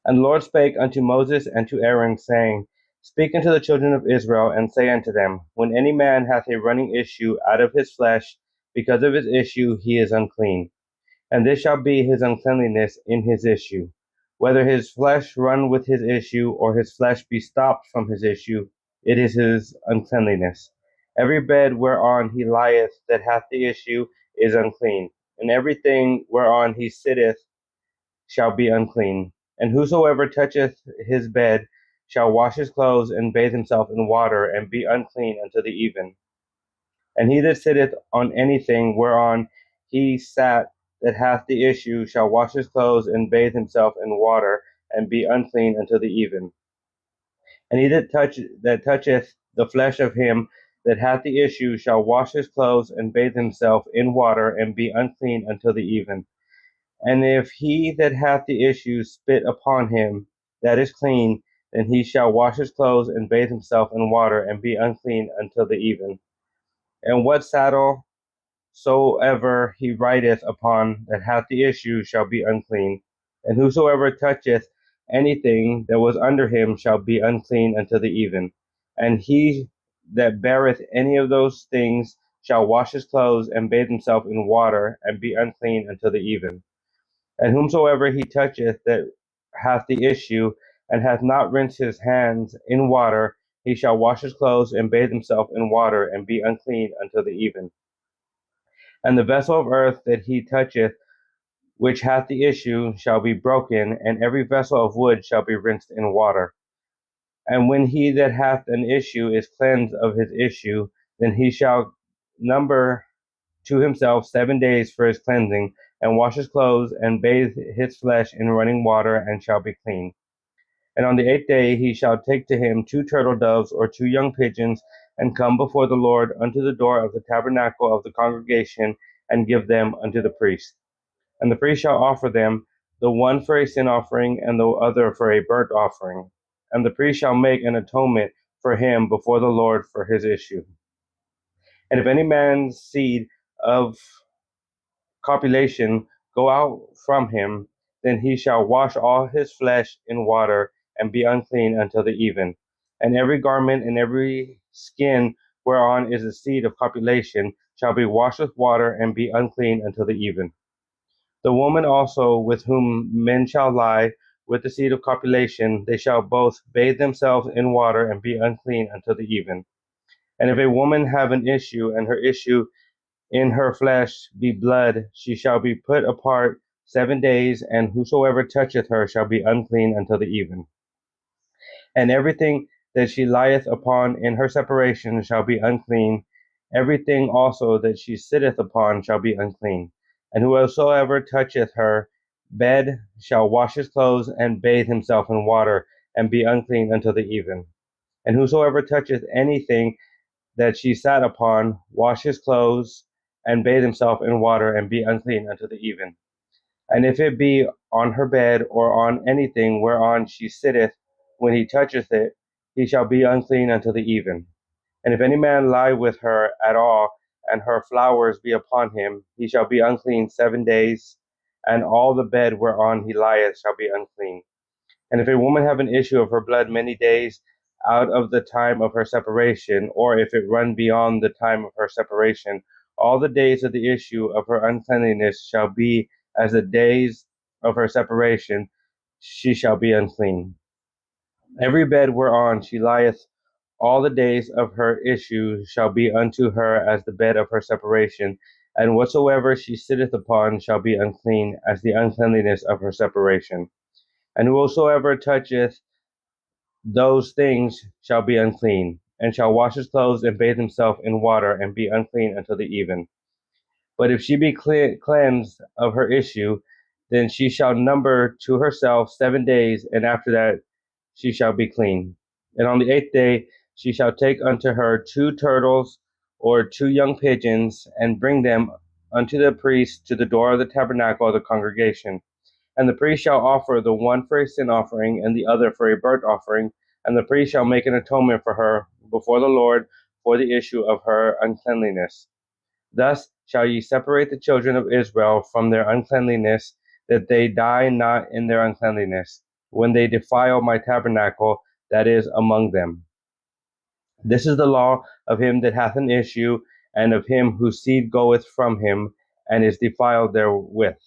And the Lord spake unto Moses and to Aaron, saying, Speak unto the children of Israel, and say unto them, When any man hath a running issue out of his flesh, because of his issue he is unclean. And this shall be his uncleanliness in his issue. Whether his flesh run with his issue, or his flesh be stopped from his issue, it is his uncleanliness. Every bed whereon he lieth that hath the issue is unclean, and everything whereon he sitteth shall be unclean. And whosoever toucheth his bed shall wash his clothes and bathe himself in water, and be unclean until the even. And he that sitteth on anything whereon he sat that hath the issue shall wash his clothes and bathe himself in water, and be unclean until the even. And he that toucheth the flesh of him that hath the issue shall wash his clothes and bathe himself in water, and be unclean until the even. And if he that hath the issue spit upon him that is clean, then he shall wash his clothes and bathe himself in water, and be unclean until the even. And what saddle soever he rideth upon that hath the issue shall be unclean. And whosoever toucheth anything that was under him shall be unclean until the even. And he that beareth any of those things shall wash his clothes and bathe himself in water, and be unclean until the even. And whomsoever he toucheth that hath the issue, and hath not rinsed his hands in water, he shall wash his clothes and bathe himself in water, and be unclean until the even. And the vessel of earth that he toucheth, which hath the issue, shall be broken, and every vessel of wood shall be rinsed in water. And when he that hath an issue is cleansed of his issue, then he shall number to himself 7 days for his cleansing, and wash his clothes, and bathe his flesh in running water, and shall be clean. And on the 8th day he shall take to him 2 turtle doves or 2 young pigeons, and come before the Lord unto the door of the tabernacle of the congregation, and give them unto the priest. And the priest shall offer them, the one for a sin offering, and the other for a burnt offering. And the priest shall make an atonement for him before the Lord for his issue. And if any man's seed of copulation go out from him, then he shall wash all his flesh in water, and be unclean until the even. And every garment and every skin whereon is the seed of copulation shall be washed with water, and be unclean until the even. The woman also with whom men shall lie with the seed of copulation, they shall both bathe themselves in water, and be unclean until the even. And if a woman have an issue, and her issue in her flesh be blood, she shall be put apart 7 days, and whosoever toucheth her shall be unclean until the even. And everything that she lieth upon in her separation shall be unclean. Everything also that she sitteth upon shall be unclean. And whosoever toucheth her bed shall wash his clothes, and bathe himself in water, and be unclean until the even. And whosoever toucheth anything that she sat upon, wash his clothes, and bathe himself in water, and be unclean until the even. And if it be on her bed, or on anything whereon she sitteth, when he toucheth it, he shall be unclean until the even. And if any man lie with her at all, and her flowers be upon him, he shall be unclean 7 days, and all the bed whereon he lieth shall be unclean. And if a woman have an issue of her blood many days out of the time of her separation, or if it run beyond the time of her separation, all the days of the issue of her uncleanness shall be as the days of her separation, she shall be unclean. Every bed whereon she lieth all the days of her issue shall be unto her as the bed of her separation, and whatsoever she sitteth upon shall be unclean as the uncleanliness of her separation. And whosoever toucheth those things shall be unclean, and shall wash his clothes and bathe himself in water, and be unclean until the even. But if she be cleansed of her issue, then she shall number to herself 7 days, and after that she shall be clean. And on the 8th day she shall take unto her 2 turtles or 2 young pigeons, and bring them unto the priest to the door of the tabernacle of the congregation. And the priest shall offer the one for a sin offering, and the other for a burnt offering. And the priest shall make an atonement for her before the Lord for the issue of her uncleanliness. Thus shall ye separate the children of Israel from their uncleanliness, that they die not in their uncleanliness, when they defile my tabernacle that is among them. This is the law of him that hath an issue, and of him whose seed goeth from him, and is defiled therewith,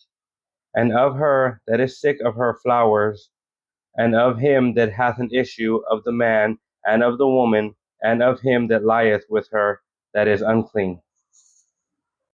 and of her that is sick of her flowers, and of him that hath an issue, of the man, and of the woman, and of him that lieth with her that is unclean.